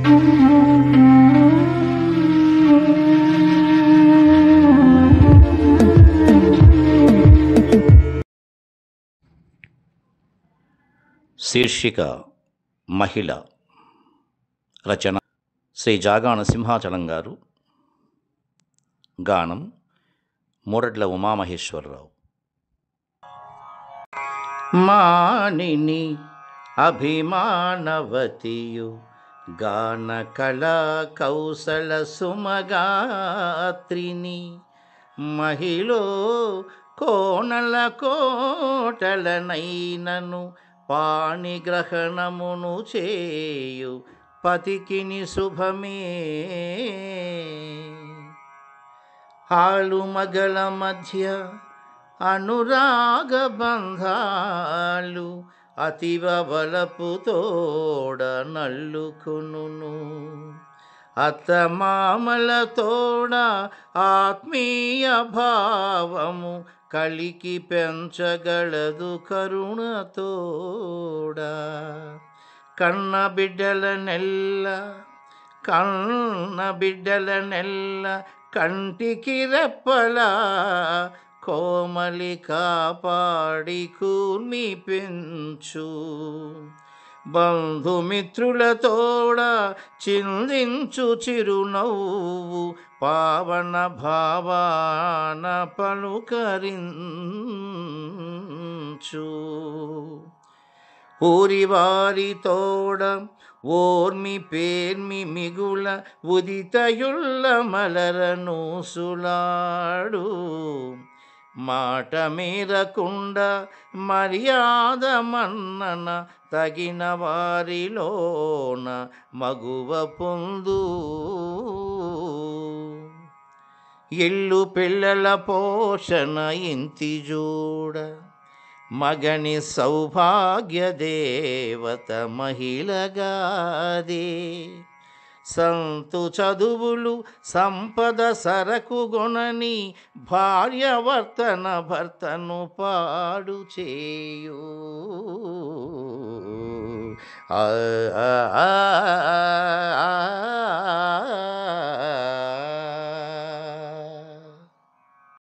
శీర్షిక మహిళ. రచన శ్రీ జాగాణ సింహాచలం గారు. గానం మూరడ్ల ఉమామహేశ్వరరావు. మానిని అభిమానవతియు గాన కళా కౌశల సుమగాత్రిని మహిళో కోనల కోటలనైనను పాణిగ్రహణమును చేయు పతికిని శుభమే. ఆలు మగల మధ్య అనురాగ బంధాలు అతివ బలపు తోడ నల్లుకొనును. అత్తమామల తోడ ఆత్మీయ భావము కలికి పెంచగలదు కరుణతోడా. కన్న బిడ్డల నెల్ల కంటికి రెప్పలా కోమలి కాపాడి కూర్మి పెంచు. బంధుమిత్రులతోడ చిందించు చిరునవ్వు పావన భావాన పలుకరించు. ఊరివారితోడ ఓర్మి పేర్మి మిగుల ఉదితయుల్ల మలరను సులాడు. మాట మీరకుండా మర్యాద మన్నన తగిన వారిలోన మగువ పొందు. ఇల్లు పిల్లల పోషణ ఇంటి జోడ మగని సౌభాగ్య దేవత మహిళగాదే. సంతు చదువులు సంపద సరకు గొనని భార్యవర్తన భర్తను పాడు చేయు.